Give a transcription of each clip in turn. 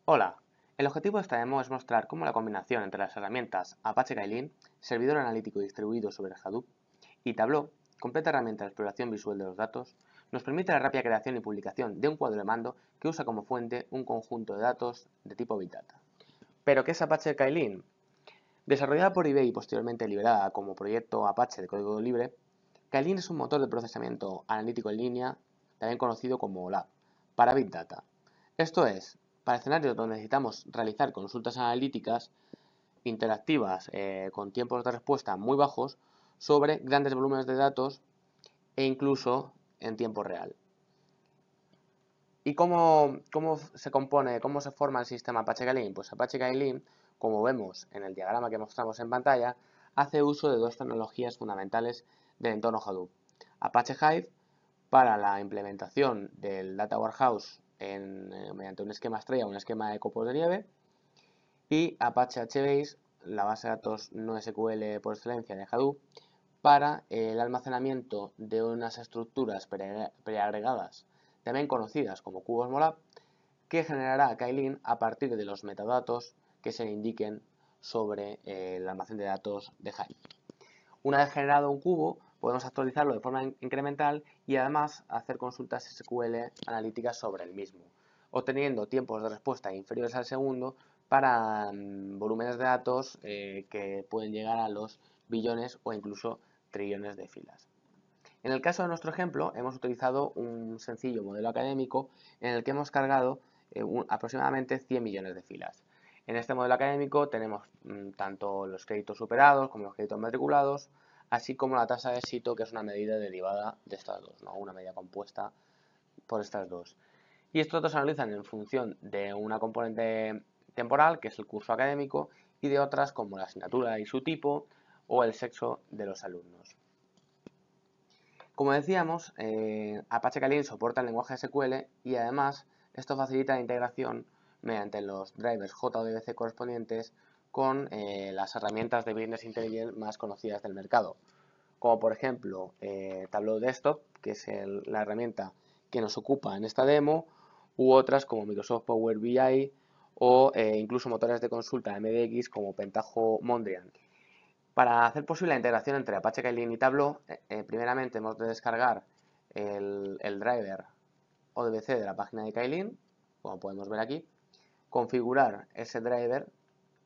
Hola, el objetivo de esta demo es mostrar cómo la combinación entre las herramientas Apache Kylin, servidor analítico distribuido sobre Hadoop, y Tableau, completa herramienta de exploración visual de los datos, nos permite la rápida creación y publicación de un cuadro de mando que usa como fuente un conjunto de datos de tipo Big Data. ¿Pero qué es Apache Kylin? Desarrollada por eBay y posteriormente liberada como proyecto Apache de código libre, Kylin es un motor de procesamiento analítico en línea, también conocido como OLAP, para Big Data. Esto es, para escenarios donde necesitamos realizar consultas analíticas interactivas con tiempos de respuesta muy bajos sobre grandes volúmenes de datos e incluso en tiempo real. ¿Y cómo se compone, cómo se forma el sistema Apache Kylin? Pues Apache Kylin, como vemos en el diagrama que mostramos en pantalla, hace uso de dos tecnologías fundamentales del entorno Hadoop. Apache Hive para la implementación del Data Warehouse mediante un esquema estrella o un esquema de copos de nieve, y Apache HBase, la base de datos no SQL por excelencia de Hadoop, para el almacenamiento de unas estructuras preagregadas, también conocidas como cubos Molab, que generará Kylin a partir de los metadatos que se le indiquen sobre el almacén de datos de Hive. Una vez generado un cubo, podemos actualizarlo de forma incremental y además hacer consultas SQL analíticas sobre el mismo, obteniendo tiempos de respuesta inferiores al segundo para volúmenes de datos que pueden llegar a los billones o incluso trillones de filas. En el caso de nuestro ejemplo, hemos utilizado un sencillo modelo académico en el que hemos cargado aproximadamente 100 millones de filas. En este modelo académico tenemos tanto los créditos superados como los créditos matriculados, así como la tasa de éxito, que es una medida derivada de estas dos, ¿no? Una medida compuesta por estas dos. Y estos datos se analizan en función de una componente temporal, que es el curso académico, y de otras como la asignatura y su tipo o el sexo de los alumnos. Como decíamos, Apache Kylin soporta el lenguaje SQL y además esto facilita la integración mediante los drivers JDBC correspondientes con las herramientas de Business Intelligence más conocidas del mercado, como por ejemplo Tableau Desktop, que es la herramienta que nos ocupa en esta demo, u otras como Microsoft Power BI o incluso motores de consulta MDX como Pentaho Mondrian. Para hacer posible la integración entre Apache Kylin y Tableau, primeramente hemos de descargar el driver ODBC de la página de Kylin, como podemos ver aquí, configurar ese driver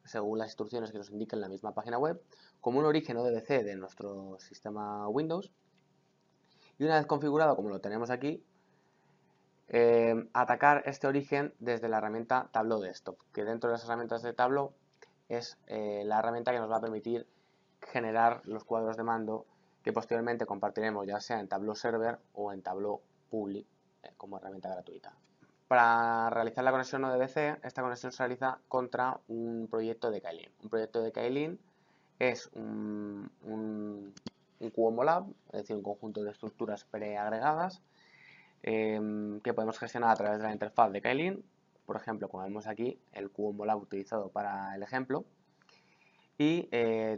según las instrucciones que nos indiquen en la misma página web, como un origen ODBC de nuestro sistema Windows, y una vez configurado, como lo tenemos aquí, atacar este origen desde la herramienta Tableau Desktop, que dentro de las herramientas de Tableau es la herramienta que nos va a permitir generar los cuadros de mando que posteriormente compartiremos ya sea en Tableau Server o en Tableau Public como herramienta gratuita. Para realizar la conexión ODBC, esta conexión se realiza contra un proyecto de Kylin. Un proyecto de Kylin es un cubo Molab, es decir, un conjunto de estructuras preagregadas que podemos gestionar a través de la interfaz de Kylin. Por ejemplo, como vemos aquí, el cubo Molab utilizado para el ejemplo. Y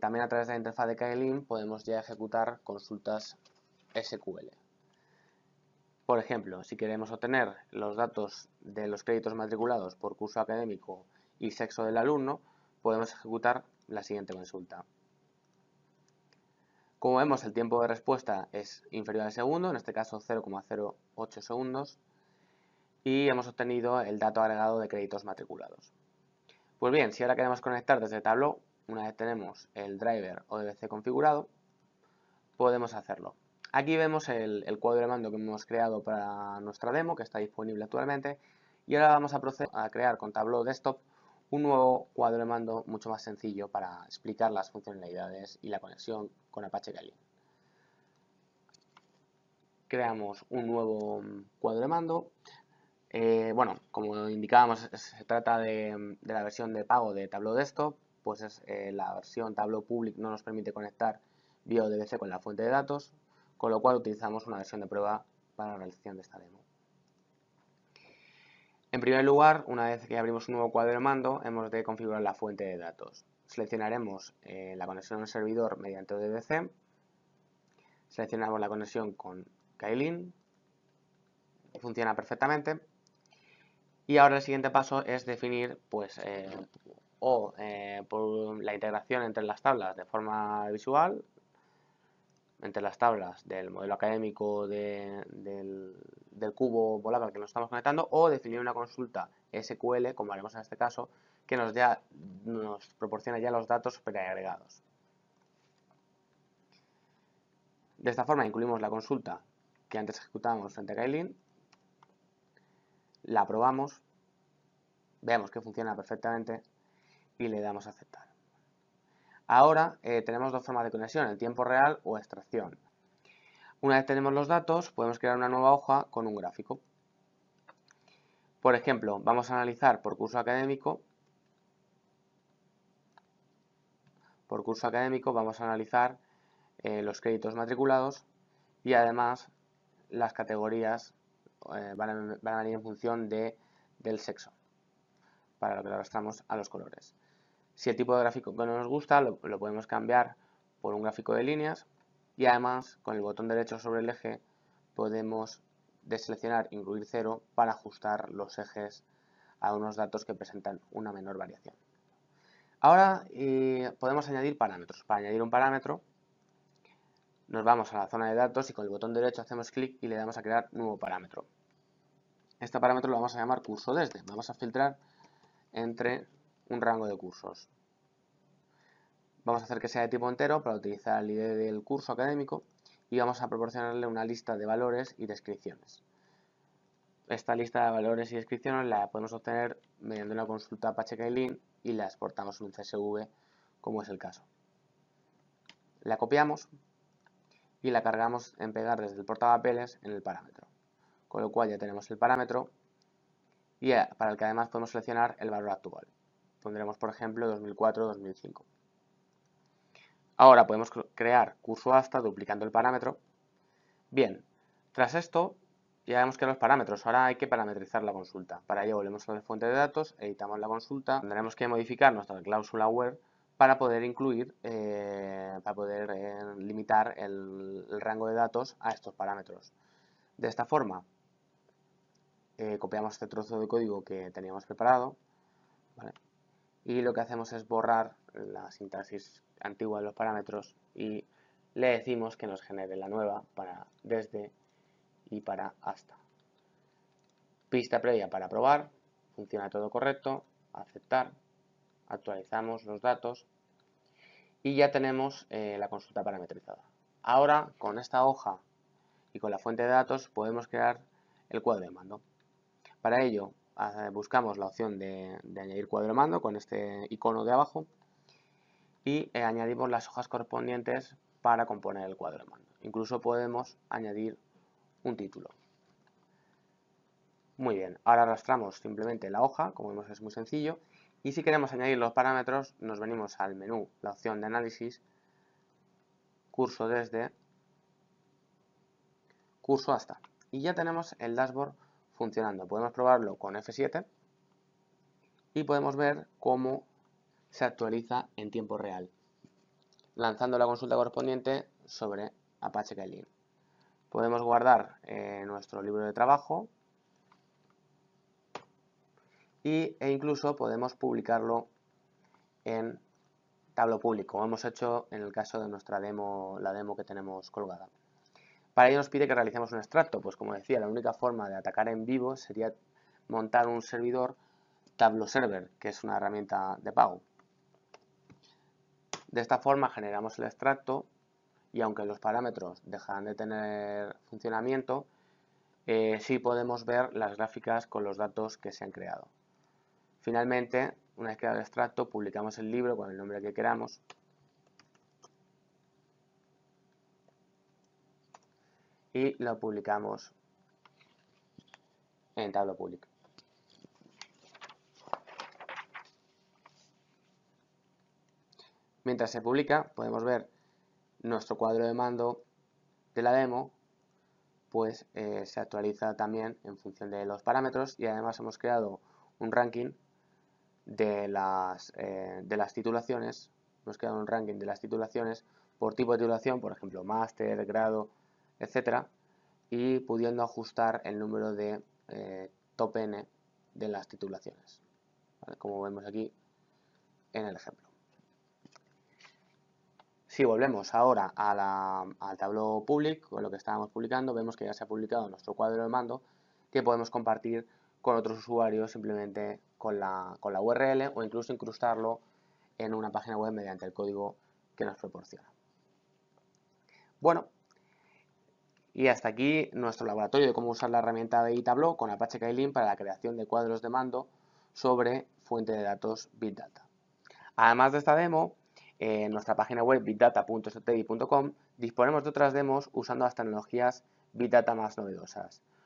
también a través de la interfaz de Kylin podemos ya ejecutar consultas SQL. Por ejemplo, si queremos obtener los datos de los créditos matriculados por curso académico y sexo del alumno, podemos ejecutar la siguiente consulta. Como vemos, el tiempo de respuesta es inferior al segundo, en este caso 0,08 segundos, y hemos obtenido el dato agregado de créditos matriculados. Pues bien, si ahora queremos conectar desde Tableau, una vez tenemos el driver ODBC configurado, podemos hacerlo. Aquí vemos el cuadro de mando que hemos creado para nuestra demo, que está disponible actualmente, y ahora vamos a proceder a crear con Tableau Desktop un nuevo cuadro de mando mucho más sencillo para explicar las funcionalidades y la conexión con Apache Kylin. Creamos un nuevo cuadro de mando. Bueno, como indicábamos, se trata de la versión de pago de Tableau Desktop, pues es la versión Tableau Public no nos permite conectar vía ODBC con la fuente de datos, con lo cual utilizamos una versión de prueba para la realización de esta demo. En primer lugar, una vez que abrimos un nuevo cuadro de mando, hemos de configurar la fuente de datos. Seleccionaremos la conexión al servidor mediante ODBC, seleccionamos la conexión con Kylin, funciona perfectamente. Y ahora el siguiente paso es definir, pues, por la integración entre las tablas de forma visual, entre las tablas del modelo académico del cubo volado al que nos estamos conectando, o definir una consulta SQL, como haremos en este caso, que nos proporciona ya los datos preagregados. De esta forma incluimos la consulta que antes ejecutamos frente a Kylin, la probamos, vemos que funciona perfectamente y le damos a aceptar. Ahora tenemos dos formas de conexión, el tiempo real o extracción. Una vez tenemos los datos, podemos crear una nueva hoja con un gráfico. Por ejemplo, vamos a analizar por curso académico. Por curso académico vamos a analizar los créditos matriculados y además las categorías van a venir en función del sexo, para lo que lo arrastramos a los colores. Si el tipo de gráfico que no nos gusta, lo podemos cambiar por un gráfico de líneas y además con el botón derecho sobre el eje podemos deseleccionar incluir 0 para ajustar los ejes a unos datos que presentan una menor variación. Ahora podemos añadir parámetros. Para añadir un parámetro nos vamos a la zona de datos y con el botón derecho hacemos clic y le damos a crear nuevo parámetro. Este parámetro lo vamos a llamar curso desde. Vamos a filtrar entre un rango de cursos. Vamos a hacer que sea de tipo entero para utilizar el ID del curso académico y vamos a proporcionarle una lista de valores y descripciones. Esta lista de valores y descripciones la podemos obtener mediante una consulta Apache Kylin y la exportamos en un CSV, como es el caso. La copiamos y la cargamos en pegar desde el portapapeles en el parámetro, con lo cual ya tenemos el parámetro y para el que además podemos seleccionar el valor actual. Pondremos por ejemplo 2004-2005. Ahora podemos crear curso hasta duplicando el parámetro. Bien, tras esto ya vemos que los parámetros, ahora hay que parametrizar la consulta. Para ello volvemos a la fuente de datos, editamos la consulta, tendremos que modificar nuestra cláusula where para poder incluir, limitar el rango de datos a estos parámetros. De esta forma, copiamos este trozo de código que teníamos preparado, ¿vale? Y lo que hacemos es borrar la sintaxis antigua de los parámetros y le decimos que nos genere la nueva para desde y para hasta. Pista previa para probar, funciona todo correcto, aceptar, actualizamos los datos y ya tenemos la consulta parametrizada. Ahora con esta hoja y con la fuente de datos podemos crear el cuadro de mando. Para ello buscamos la opción de añadir cuadro de mando con este icono de abajo y añadimos las hojas correspondientes para componer el cuadro de mando. Incluso podemos añadir un título. Muy bien, ahora arrastramos simplemente la hoja, como vemos es muy sencillo, y si queremos añadir los parámetros nos venimos al menú, la opción de análisis, curso desde, curso hasta, y ya tenemos el dashboard funcionando. Podemos probarlo con F7 y podemos ver cómo se actualiza en tiempo real, lanzando la consulta correspondiente sobre Apache Kylin. Podemos guardar nuestro libro de trabajo e incluso podemos publicarlo en tablo público, como hemos hecho en el caso de nuestra demo, la demo que tenemos colgada. Para ello nos pide que realicemos un extracto, pues como decía, la única forma de atacar en vivo sería montar un servidor Tableau Server, que es una herramienta de pago. De esta forma generamos el extracto y aunque los parámetros dejarán de tener funcionamiento, sí podemos ver las gráficas con los datos que se han creado. Finalmente, una vez creado el extracto, publicamos el libro con el nombre que queramos y lo publicamos en tabla pública. Mientras se publica, podemos ver nuestro cuadro de mando de la demo, pues se actualiza también en función de los parámetros y además hemos creado un ranking de las titulaciones. Hemos creado un ranking de las titulaciones por tipo de titulación, por ejemplo, máster, grado, etcétera, y pudiendo ajustar el número de top N de las titulaciones, ¿vale? Como vemos aquí en el ejemplo. Si volvemos ahora al tablero public, con lo que estábamos publicando, vemos que ya se ha publicado nuestro cuadro de mando que podemos compartir con otros usuarios simplemente con la URL o incluso incrustarlo en una página web mediante el código que nos proporciona. Bueno, y hasta aquí nuestro laboratorio de cómo usar la herramienta de Tableau con Apache Kylin para la creación de cuadros de mando sobre fuente de datos Big Data. Además de esta demo, en nuestra página web bigdata.sotegi.com disponemos de otras demos usando las tecnologías Big Data más novedosas,